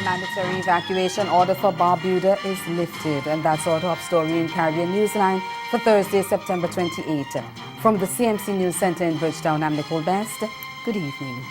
Mandatory evacuation order for Barbuda is lifted, and that's our top story in Caribbean Newsline for Thursday, September 28. From the CMC News Center in Bridgetown, I'm Nicole Best. Good evening.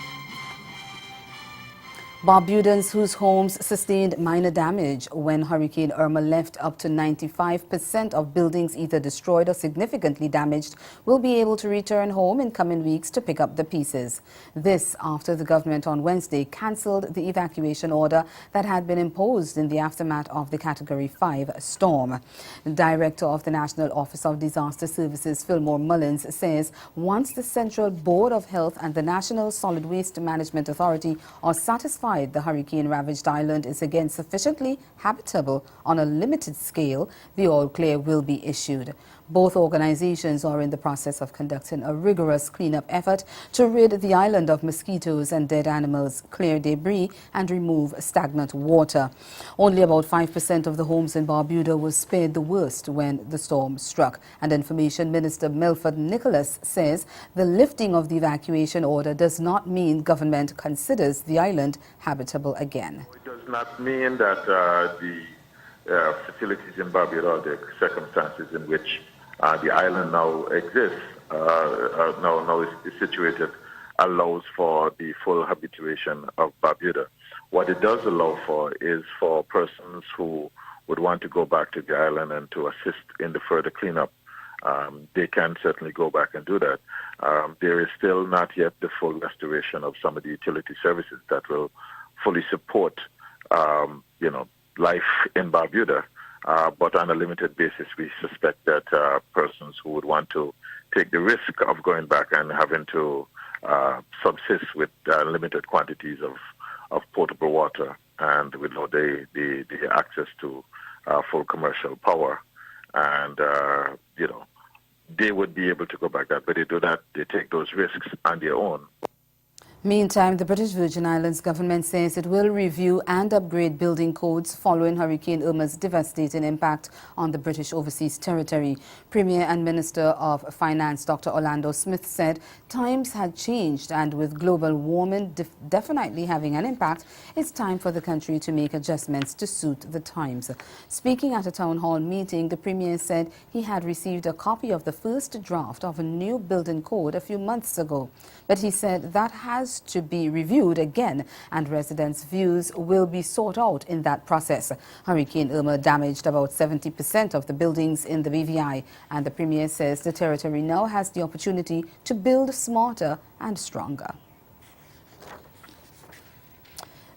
Barbudans whose homes sustained minor damage when Hurricane Irma left up to 95% of buildings either destroyed or significantly damaged will be able to return home in coming weeks to pick up the pieces. This after the government on Wednesday cancelled the evacuation order that had been imposed in the aftermath of the Category 5 storm. The Director of the National Office of Disaster Services, Fillmore Mullins, says once the Central Board of Health and the National Solid Waste Management Authority are satisfied the hurricane-ravaged island is again sufficiently habitable on a limited scale, the all clear will be issued. Both organizations are in the process of conducting a rigorous cleanup effort to rid the island of mosquitoes and dead animals, clear debris, and remove stagnant water. Only about 5% of the homes in Barbuda were spared the worst when the storm struck. And Information Minister Milford Nicholas says the lifting of the evacuation order does not mean government considers the island habitable again. It does not mean that the facilities in Barbuda, the circumstances in which the island now exists, now is situated, allows for the full habituation of Barbuda. What it does allow for is for persons who would want to go back to the island and to assist in the further cleanup. They can certainly go back and do that. There is still not yet the full restoration of some of the utility services that will fully support, life in Barbuda. But on a limited basis, we suspect that persons who would want to take the risk of going back and having to subsist with limited quantities of potable water and without the access to full commercial power, and they would be able to go back there. But they do that; they take those risks on their own. Meantime, the British Virgin Islands government says it will review and upgrade building codes following Hurricane Irma's devastating impact on the British overseas territory. Premier and Minister of Finance Dr. Orlando Smith said times had changed, and with global warming definitely having an impact, it's time for the country to make adjustments to suit the times. Speaking at a town hall meeting, the Premier said he had received a copy of the first draft of a new building code a few months ago. But he said that has to be reviewed again, and residents' views will be sought out in that process. Hurricane Irma damaged about 70% of the buildings in the BVI, and the Premier says the territory now has the opportunity to build smarter and stronger.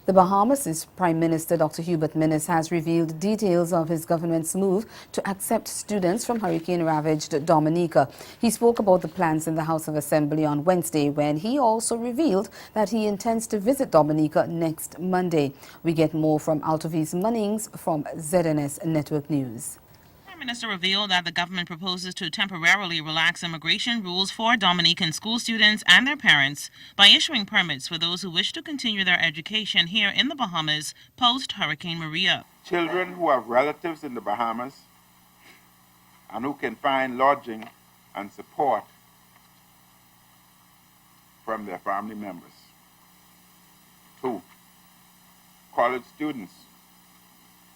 The Bahamas' Prime Minister Dr. Hubert Minnis has revealed details of his government's move to accept students from hurricane-ravaged Dominica. He spoke about the plans in the House of Assembly on Wednesday, when he also revealed that he intends to visit Dominica next Monday. We get more from Altovise Munnings from ZNS Network News. The Minister revealed that the government proposes to temporarily relax immigration rules for Dominican school students and their parents by issuing permits for those who wish to continue their education here in the Bahamas post-Hurricane Maria. Children who have relatives in the Bahamas and who can find lodging and support from their family members. 2. College students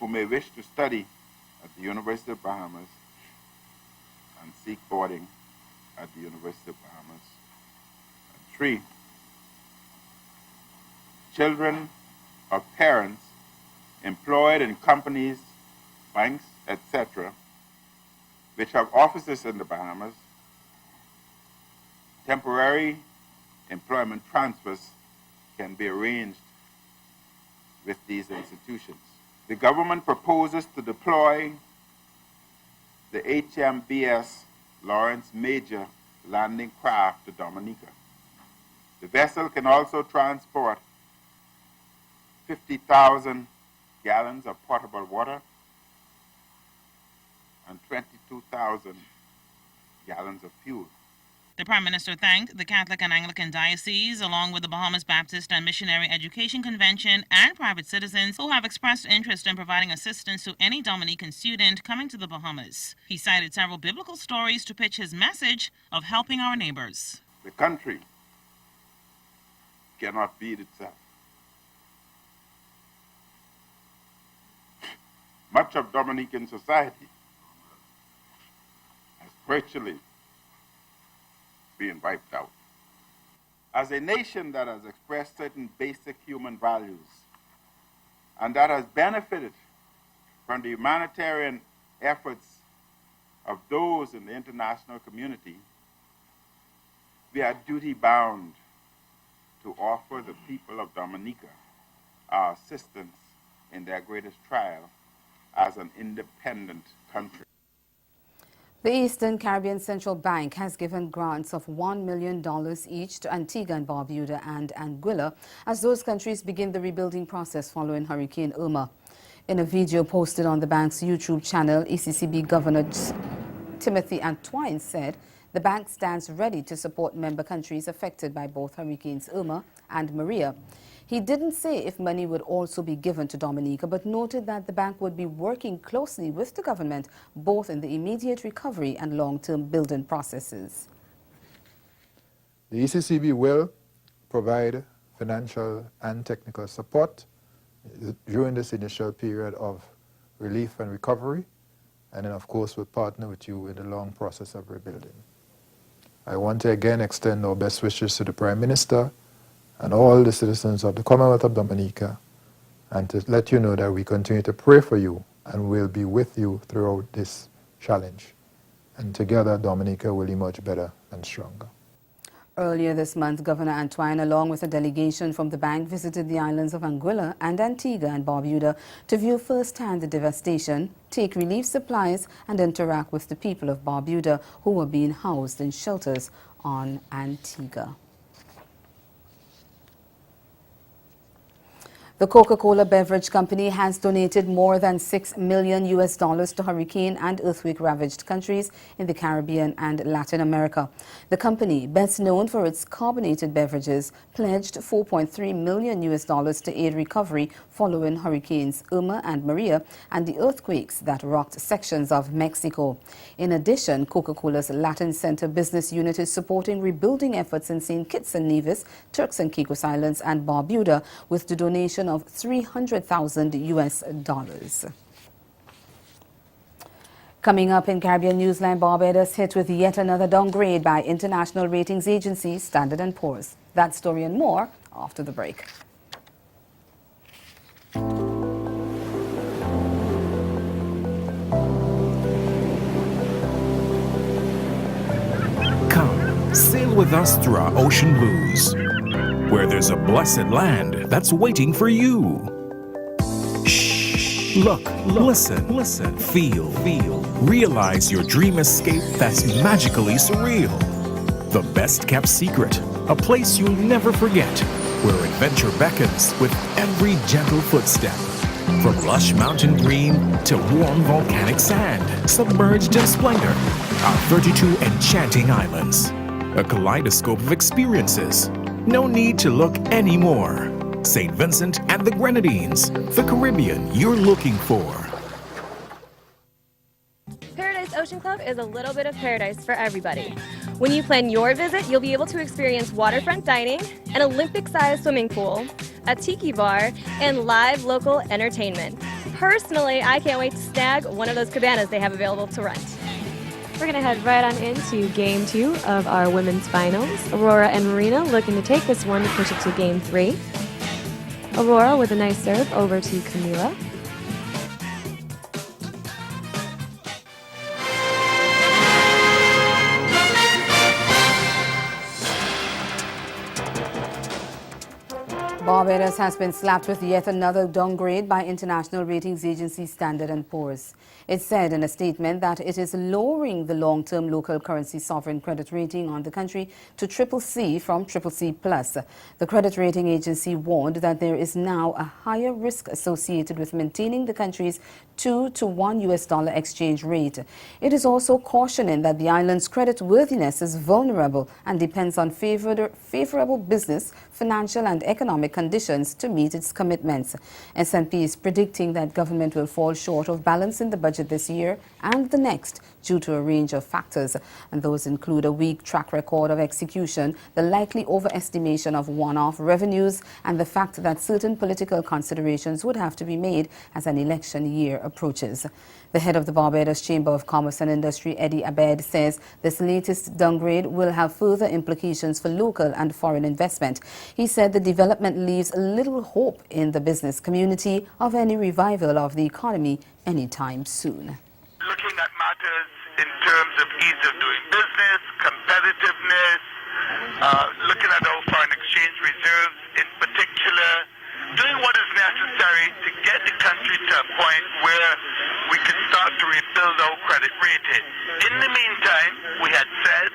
who may wish to study at the University of Bahamas and seek boarding at the University of Bahamas. And 3, children of parents employed in companies, banks, etc., which have offices in the Bahamas, temporary employment transfers can be arranged with these institutions. The government proposes to deploy the HMBS Lawrence Major landing craft to Dominica. The vessel can also transport 50,000 gallons of potable water and 22,000 gallons of fuel. The Prime Minister thanked the Catholic and Anglican Diocese, along with the Bahamas Baptist and Missionary Education Convention and private citizens who have expressed interest in providing assistance to any Dominican student coming to the Bahamas. He cited several biblical stories to pitch his message of helping our neighbors. The country cannot feed itself. Much of Dominican society has virtually been wiped out. As a nation that has expressed certain basic human values and that has benefited from the humanitarian efforts of those in the international community, we are duty-bound to offer the people of Dominica our assistance in their greatest trial as an independent country. The Eastern Caribbean Central Bank has given grants of $1 million each to Antigua and Barbuda and Anguilla as those countries begin the rebuilding process following Hurricane Irma. In a video posted on the bank's YouTube channel, ECCB Governor Timothy Antwine said the bank stands ready to support member countries affected by both Hurricanes Irma and Maria. He didn't say if money would also be given to Dominica, but noted that the bank would be working closely with the government, both in the immediate recovery and long-term building processes. The ECCB will provide financial and technical support during this initial period of relief and recovery, and then of course we'll partner with you in the long process of rebuilding. I want to again extend our best wishes to the Prime Minister and all the citizens of the Commonwealth of Dominica, and to let you know that we continue to pray for you and will be with you throughout this challenge. And together, Dominica will emerge better and stronger. Earlier this month, Governor Antwine, along with a delegation from the bank, visited the islands of Anguilla and Antigua and Barbuda to view firsthand the devastation, take relief supplies, and interact with the people of Barbuda who were being housed in shelters on Antigua. The Coca-Cola Beverage Company has donated more than $6 million to hurricane and earthquake-ravaged countries in the Caribbean and Latin America. The company, best known for its carbonated beverages, pledged $4.3 million to aid recovery following hurricanes Irma and Maria and the earthquakes that rocked sections of Mexico. In addition, Coca-Cola's Latin Center business unit is supporting rebuilding efforts in St. Kitts and Nevis, Turks and Caicos Islands, and Barbuda with the donation of $300,000. Coming up in Caribbean Newsline, Barbados hit with yet another downgrade by international ratings agency Standard & Poor's. That story and more after the break. Come, sail with us through our ocean blues, where there's a blessed land that's waiting for you. Shh, look, listen, feel. Realize your dream escape that's magically surreal. The best kept secret, a place you'll never forget, where adventure beckons with every gentle footstep. From lush mountain green to warm volcanic sand, submerged in splendor, our 32 enchanting islands. A kaleidoscope of experiences. No need to look anymore. St. Vincent and the Grenadines, the Caribbean you're looking for. Paradise Ocean Club is a little bit of paradise for everybody. When you plan your visit, you'll be able to experience waterfront dining, an Olympic-sized swimming pool, a tiki bar, and live local entertainment. Personally, I can't wait to snag one of those cabanas they have available to rent. We're going to head right on into Game 2 of our women's finals. Aurora and Marina looking to take this one to push it to Game 3. Aurora with a nice serve over to Camila. Barbados has been slapped with yet another downgrade by international ratings agency Standard & Poor's. It said in a statement that it is lowering the long-term local currency sovereign credit rating on the country to CCC from CCC+. The credit rating agency warned that there is now a higher risk associated with maintaining the country's 2 to 1 US dollar exchange rate. It is also cautioning that the island's credit worthiness is vulnerable and depends on favorable business, financial and economic conditions to meet its commitments. S&P is predicting that government will fall short of balancing the budget this year and the next due to a range of factors, and those include a weak track record of execution, the likely overestimation of one-off revenues, and the fact that certain political considerations would have to be made as an election year approaches. The head of the Barbados Chamber of Commerce and Industry, Eddie Abed, says this latest downgrade will have further implications for local and foreign investment. He said the development leaves little hope in the business community of any revival of the economy anytime soon. Looking at matters in terms of ease of doing business, competitiveness, looking at our foreign exchange reserves in particular, doing what is necessary to get the country to a point where we can start to rebuild our credit rating. In the meantime, we had said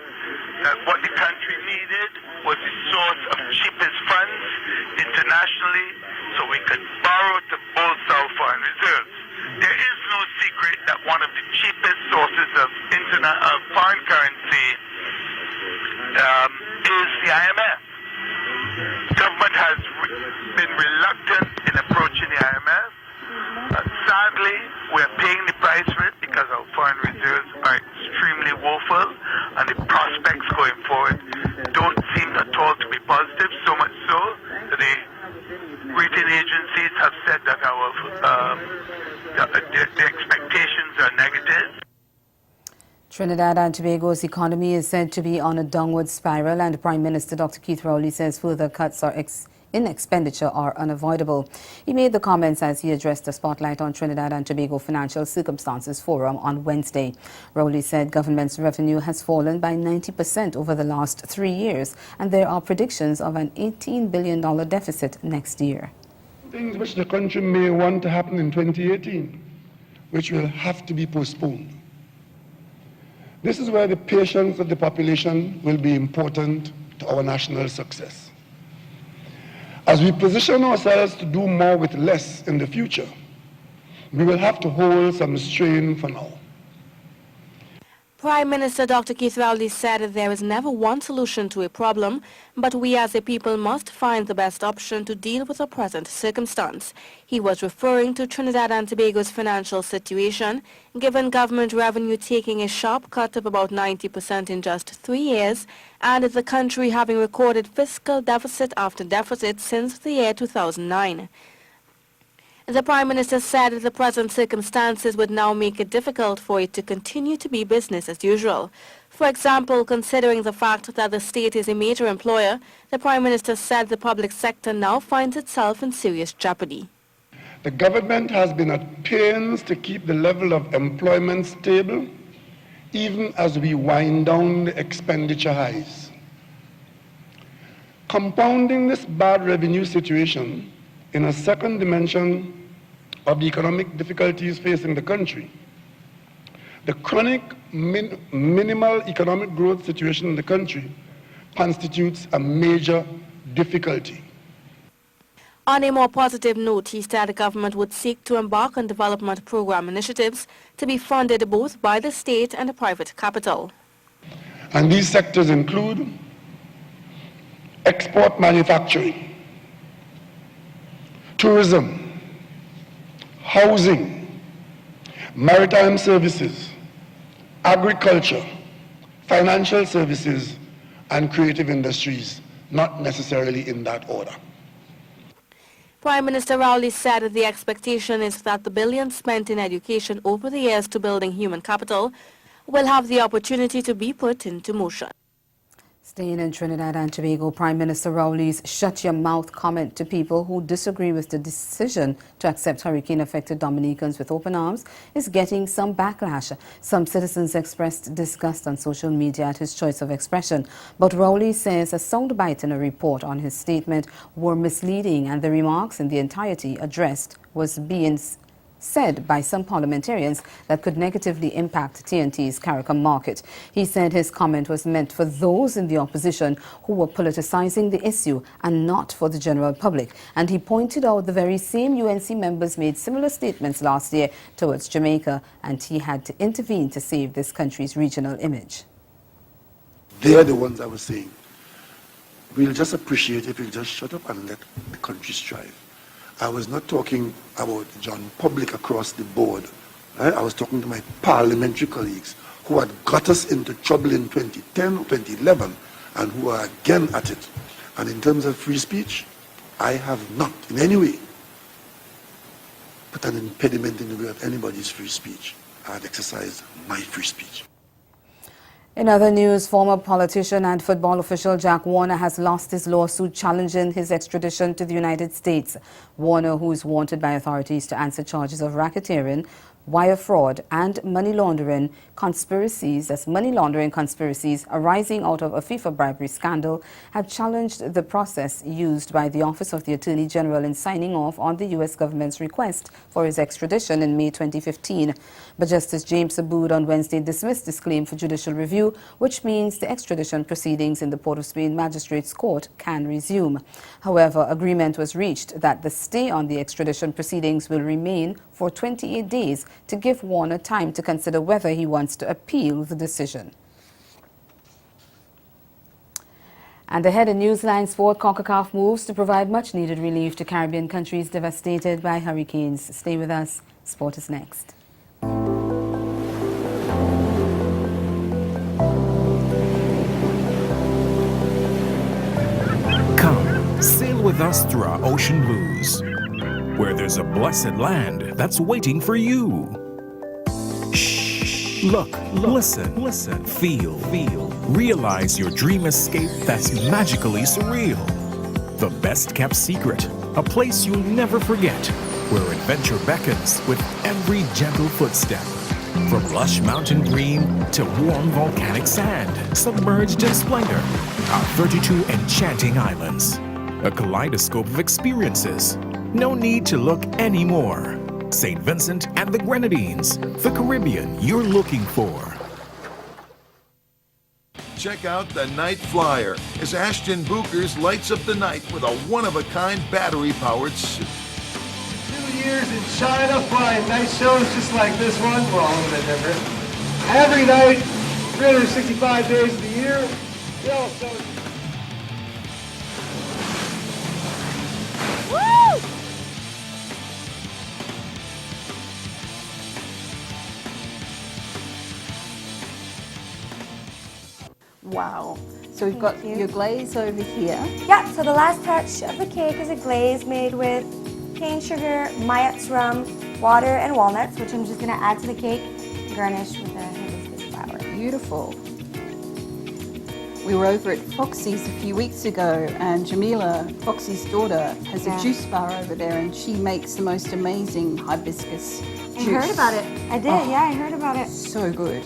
that what the country needed was the source of cheapest funds internationally so we could borrow to bolster our foreign reserves. There is no secret that one of the cheapest sources of foreign currency is the IMF. Government has been reluctant in approaching the IMF. Sadly, we're paying the price for it because our foreign reserves are extremely woeful and the prospects going forward don't seem at all to be positive, so much so that the rating agencies have said that the expectations are negative. Trinidad and Tobago's economy is said to be on a downward spiral, and Prime Minister Dr. Keith Rowley says further cuts in expenditure are unavoidable. He made the comments as he addressed the Spotlight on Trinidad and Tobago Financial Circumstances Forum on Wednesday. Rowley said government's revenue has fallen by 90% over the last 3 years, and there are predictions of an $18 billion deficit next year. Things which the country may want to happen in 2018, which will have to be postponed. This is where the patience of the population will be important to our national success. As we position ourselves to do more with less in the future, we will have to hold some strain for now. Prime Minister Dr. Keith Rowley said that there is never one solution to a problem, but we as a people must find the best option to deal with the present circumstance. He was referring to Trinidad and Tobago's financial situation, given government revenue taking a sharp cut of about 90% in just 3 years, and the country having recorded fiscal deficit after deficit since the year 2009. The Prime Minister said that the present circumstances would now make it difficult for it to continue to be business as usual. For example, considering the fact that the state is a major employer, the Prime Minister said the public sector now finds itself in serious jeopardy. The government has been at pains to keep the level of employment stable, even as we wind down the expenditure highs. Compounding this bad revenue situation in a second dimension of the economic difficulties facing the country, the chronic minimal economic growth situation in the country constitutes a major difficulty. On a more positive note, he said the government would seek to embark on development program initiatives to be funded both by the state and the private capital. And these sectors include export manufacturing, tourism, housing, maritime services, agriculture, financial services, and creative industries, not necessarily in that order. Prime Minister Rowley said that the expectation is that the billions spent in education over the years to building human capital will have the opportunity to be put into motion. Staying in Trinidad and Tobago, Prime Minister Rowley's shut your mouth comment to people who disagree with the decision to accept hurricane-affected Dominicans with open arms is getting some backlash. Some citizens expressed disgust on social media at his choice of expression, but Rowley says a soundbite in a report on his statement were misleading and the remarks in the entirety addressed was being said by some parliamentarians that could negatively impact TNT's CARICOM market. He said his comment was meant for those in the opposition who were politicizing the issue and not for the general public. And he pointed out the very same UNC members made similar statements last year towards Jamaica, and he had to intervene to save this country's regional image. They're the ones I was saying. We'll just appreciate if you just shut up and let the country strive. I was not talking about the John public across the board. Right? I was talking to my parliamentary colleagues who had got us into trouble in 2010 or 2011 and who are again at it. And in terms of free speech, I have not in any way put an impediment in the way of anybody's free speech. I have exercised my free speech. In other news, former politician and football official Jack Warner has lost his lawsuit challenging his extradition to the United States. Warner, who is wanted by authorities to answer charges of racketeering, wire fraud and money laundering conspiracies arising out of a FIFA bribery scandal, had challenged the process used by the Office of the Attorney General in signing off on the U.S. government's request for his extradition in May 2015. But Justice James Abood on Wednesday dismissed this claim for judicial review, which means the extradition proceedings in the Port of Spain Magistrates Court can resume. However, agreement was reached that the stay on the extradition proceedings will remain for 28 days to give Warner time to consider whether he wants to appeal the decision. And ahead in Newsline Sport, Coca moves to provide much-needed relief to Caribbean countries devastated by hurricanes. Stay with us. Sport is next. Come, sail with us through our ocean blues, where there's a blessed land that's waiting for you. Shh. Look, listen, feel. Realize your dream escape that's magically surreal. The best kept secret, a place you'll never forget, where adventure beckons with every gentle footstep. From lush mountain green to warm volcanic sand, submerged in splendor, our 32 enchanting islands. A kaleidoscope of experiences. No need to look anymore. St. Vincent and the Grenadines, the Caribbean you're looking for. Check out the Night Flyer as Ashton Bookers lights up the night with a one-of-a-kind battery-powered suit. 2 years in China flying night shows just like this one. Well, a little bit different. Every night, 365 days of the year. Woo! Wow. So we've got your glaze over here. Yeah, so the last touch of the cake is a glaze made with cane sugar, Mayat's rum, water, and walnuts, which I'm just going to add to the cake, garnish with a hibiscus flower. Beautiful. We were over at Foxy's a few weeks ago, and Jamila, Foxy's daughter, has a juice bar over there, and she makes the most amazing hibiscus juice. I heard about it. I did, yeah, I heard about it. So good.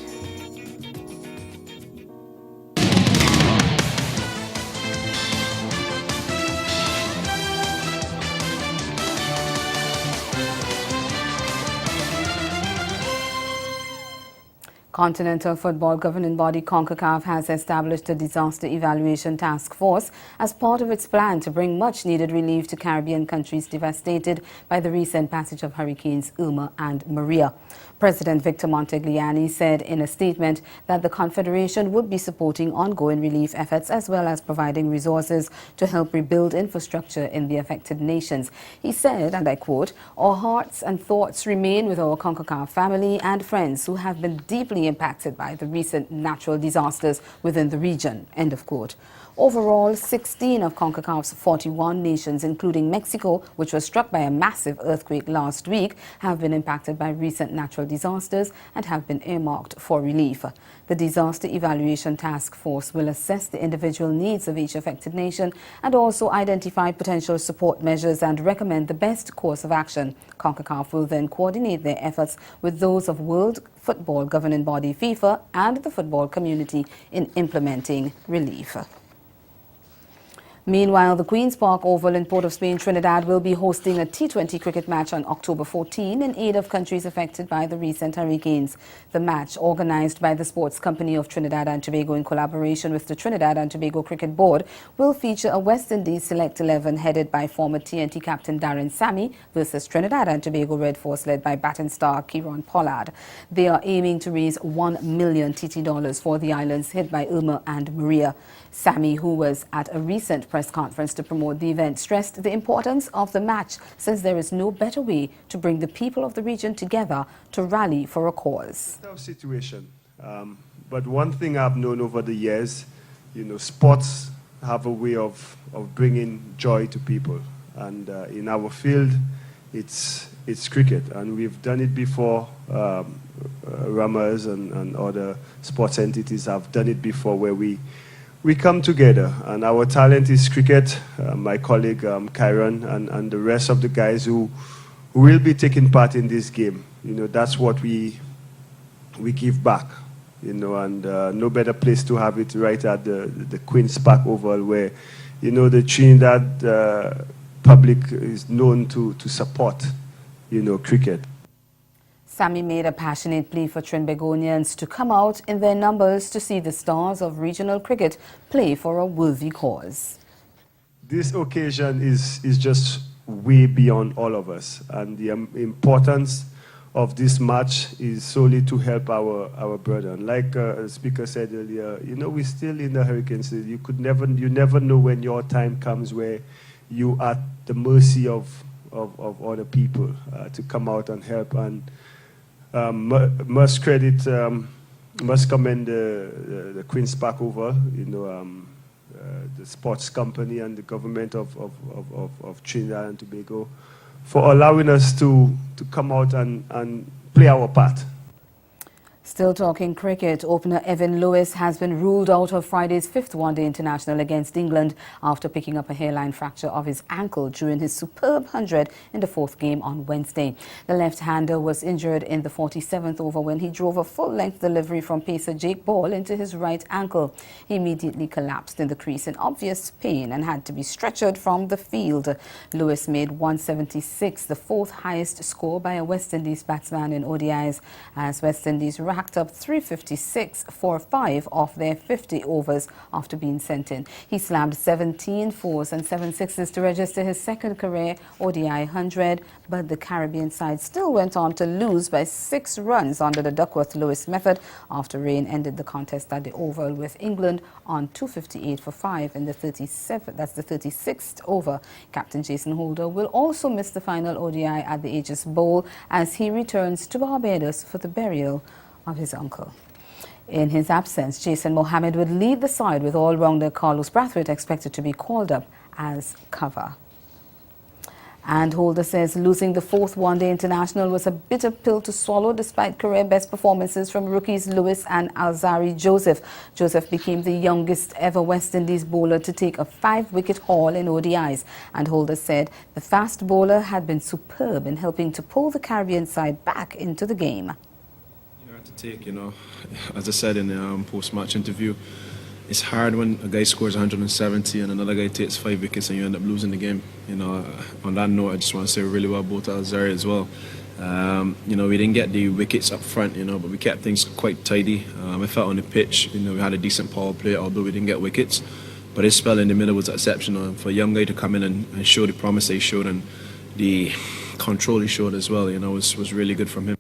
Continental football governing body CONCACAF has established a disaster evaluation task force as part of its plan to bring much-needed relief to Caribbean countries devastated by the recent passage of Hurricanes Irma and Maria. President Victor Montegliani said in a statement that the Confederation would be supporting ongoing relief efforts as well as providing resources to help rebuild infrastructure in the affected nations. He said, and I quote, "Our hearts and thoughts remain with our CONCACAF family and friends who have been deeply impacted by the recent natural disasters within the region," end of quote. Overall, 16 of CONCACAF's 41 nations, including Mexico, which was struck by a massive earthquake last week, have been impacted by recent natural disasters and have been earmarked for relief. The Disaster Evaluation Task Force will assess the individual needs of each affected nation and also identify potential support measures and recommend the best course of action. CONCACAF will then coordinate their efforts with those of World Football governing body FIFA and the football community in implementing relief. Meanwhile, the Queen's Park Oval in Port of Spain, Trinidad, will be hosting a T20 cricket match on October 14 in aid of countries affected by the recent hurricanes. The match, organized by the Sports Company of Trinidad and Tobago in collaboration with the Trinidad and Tobago Cricket Board, will feature a West Indies Select 11 headed by former TNT captain Darren Sammy versus Trinidad and Tobago Red Force led by batting star Kieron Pollard. They are aiming to raise $1 million TT for the islands hit by Irma and Maria. Sammy, who was at a recent press conference to promote the event, stressed the importance of the match since there is no better way to bring the people of the region together to rally for a cause. Tough situation, but one thing I've known over the years, sports have a way of bringing joy to people, and in our field, it's cricket, and we've done it before. Rammers and other sports entities have done it before, where we come together, and our talent is cricket. My colleague Kyron and the rest of the guys who will be taking part in this game, that's what we give back, and no better place to have it right at the Queen's Park Oval, where the Trinidad public is known to support cricket. Sammy made a passionate plea for Trinbagonians to come out in their numbers to see the stars of regional cricket play for a worthy cause. This occasion is just way beyond all of us, and the importance of this match is solely to help our brethren. Like the speaker said earlier, we're still in the hurricane season. You never know when your time comes where you are at the mercy of other people to come out and help. And must commend the Queen's Park Oval, the sports company and the government of Trinidad and Tobago for allowing us to come out and play our part. Still talking cricket, opener Evan Lewis has been ruled out of Friday's fifth one-day international against England after picking up a hairline fracture of his ankle during his superb 100 in the fourth game on Wednesday. The left-hander was injured in the 47th over when he drove a full-length delivery from pacer Jake Ball into his right ankle. He immediately collapsed in the crease in obvious pain and had to be stretchered from the field. Lewis made 176, the fourth highest score by a West Indies batsman in ODIs, as West Indies racked up 356 for 5 of their 50 overs after being sent in. He slammed 17 fours and 7 sixes to register his second career ODI 100, but the Caribbean side still went on to lose by 6 runs under the Duckworth-Lewis method after rain ended the contest at the Oval with England on 258 for 5 in the 36th over. Captain Jason Holder will also miss the final ODI at the Aegis Bowl as he returns to Barbados for the burial of his uncle. In his absence, Jason Mohammed would lead the side with all-rounder Carlos Brathwaite expected to be called up as cover. And Holder says losing the fourth one-day international was a bitter pill to swallow despite career-best performances from rookies Lewis and Alzari Joseph. Joseph became the youngest ever West Indies bowler to take a 5-wicket haul in ODIs. And Holder said the fast bowler had been superb in helping to pull the Caribbean side back into the game. To take, as I said in the post-match interview, it's hard when a guy scores 170 and another guy takes 5 wickets and you end up losing the game. On that note, I just want to say really well about Alzari as well. We didn't get the wickets up front, but we kept things quite tidy. I felt on the pitch, we had a decent power play, although we didn't get wickets. But his spell in the middle was exceptional. For a young guy to come in and show the promise he showed and the control he showed as well, was really good from him.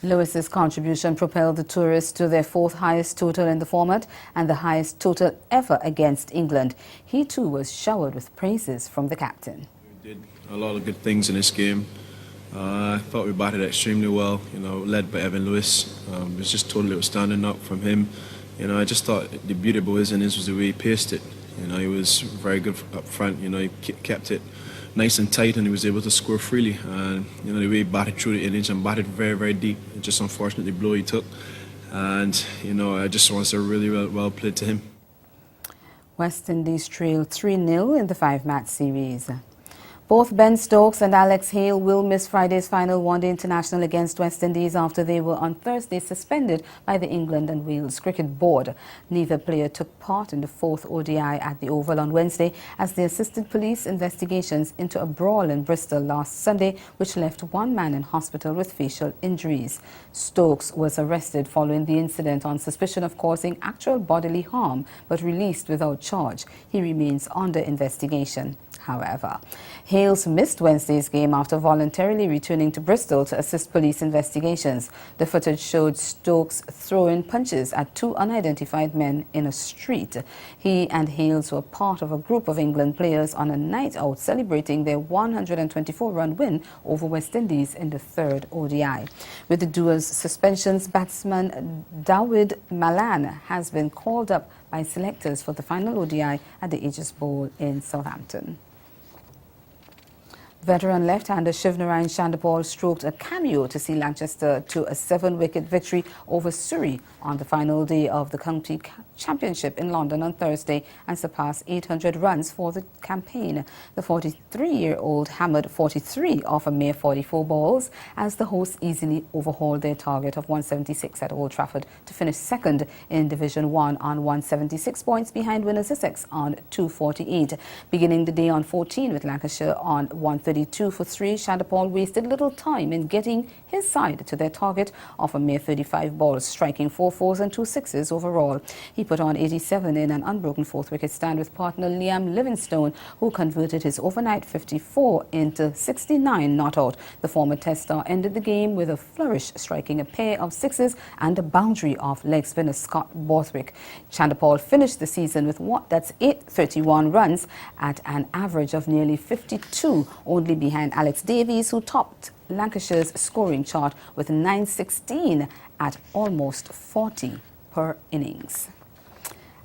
Lewis's contribution propelled the tourists to their 4th highest total in the format and the highest total ever against England. He too was showered with praises from the captain. We did a lot of good things in this game. I thought we batted extremely well, led by Evan Lewis. It was just totally outstanding up from him. You know, I just thought the beauty about his innings was the way he paced it. You know, he was very good up front. You know, he kept it nice and tight, and he was able to score freely. And you know, the way he batted through the innings and batted very, very deep. It just unfortunately blow he took. And you know, I just want to say really well played to him. West Indies trail 3-0 in the 5-match series. Both Ben Stokes and Alex Hale will miss Friday's final one-day international against West Indies after they were on Thursday suspended by the England and Wales Cricket Board. Neither player took part in the 4th ODI at the Oval on Wednesday as they assisted police investigations into a brawl in Bristol last Sunday, which left one man in hospital with facial injuries. Stokes was arrested following the incident on suspicion of causing actual bodily harm, but released without charge. He remains under investigation. However, Hales missed Wednesday's game after voluntarily returning to Bristol to assist police investigations. The footage showed Stokes throwing punches at 2 unidentified men in a street. He and Hales were part of a group of England players on a night out celebrating their 124-run win over West Indies in the 3rd ODI. With the duo's suspensions, batsman Dawid Malan has been called up by selectors for the final ODI at the Aegis Bowl in Southampton. Veteran left-hander Shivnarine Chandapal stroked a cameo to see Lancaster to a 7-wicket victory over Surrey on the final day of the county championship in London on Thursday and surpassed 800 runs for the campaign. The 43-year-old hammered 43 off a mere 44 balls as the hosts easily overhauled their target of 176 at Old Trafford to finish second in Division 1 on 176 points behind winners Essex on 248. Beginning the day on 14 with Lancashire on 132 for 3, Chandapal wasted little time in getting his side to their target of a mere 35 balls, striking 4 fours and 2 sixes overall. He put on 87 in an unbroken 4th wicket stand with partner Liam Livingstone, who converted his overnight 54 into 69 not out. The former Test star ended the game with a flourish, striking a pair of sixes and a boundary off leg spinner Scott Borthwick. Chandapal finished the season with 831 runs at an average of nearly 52, only behind Alex Davies, who topped Lancashire's scoring chart with 916 at almost 40 per innings.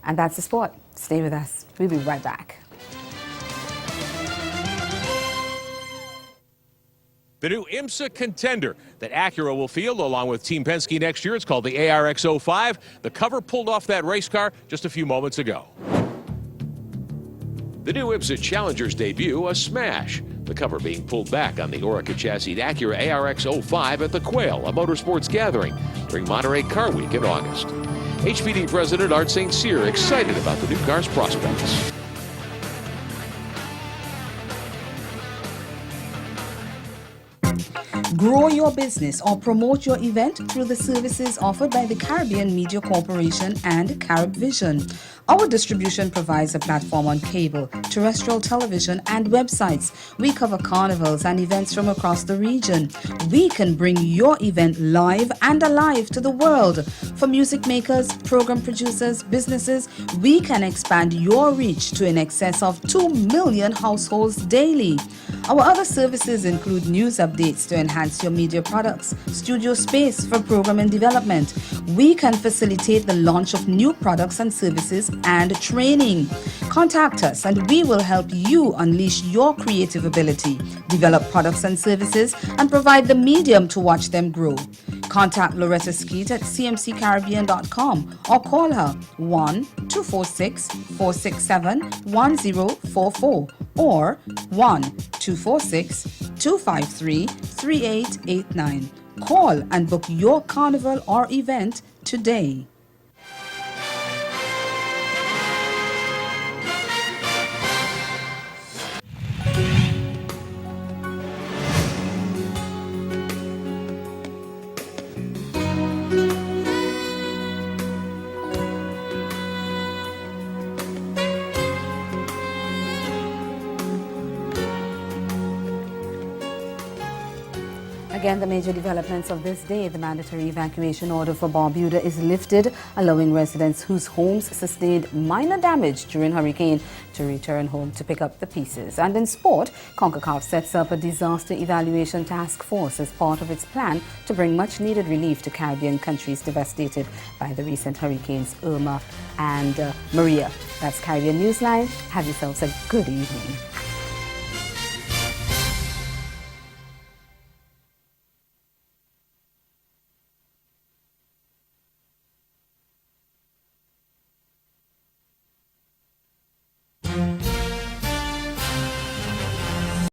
And that's the sport. Stay with us. We'll be right back. The new IMSA contender that Acura will field along with Team Penske next year. It's called the ARX-05. The cover pulled off that race car just a few moments ago. The new IMSA Challenger's debut, a smash. The cover being pulled back on the Orica chassis Acura ARX-05 at the Quail, a motorsports gathering during Monterey Car Week in August. HPD President Art St. Cyr excited about the new car's prospects. Grow your business or promote your event through the services offered by the Caribbean Media Corporation and Carib Vision. Our distribution provides a platform on cable, terrestrial television, and websites. We cover carnivals and events from across the region. We can bring your event live and alive to the world. For music makers, program producers, businesses, we can expand your reach to in excess of 2 million households daily. Our other services include news updates to enhance your media products, studio space for program and development. We can facilitate the launch of new products and services and training. Contact us and we will help you unleash your creative ability, develop products and services, and provide the medium to watch them grow. Contact Loretta Skeet at cmccaribbean.com or call her 1-246-467-1044 or 1-246-253-3889. Call and book your carnival or event today. Again, the major developments of this day. The mandatory evacuation order for Barbuda is lifted, allowing residents whose homes sustained minor damage during hurricane to return home to pick up the pieces. And in sport, CONCACAF sets up a disaster evaluation task force as part of its plan to bring much-needed relief to Caribbean countries devastated by the recent hurricanes Irma and Maria. That's Caribbean Newsline. Have yourselves a good evening.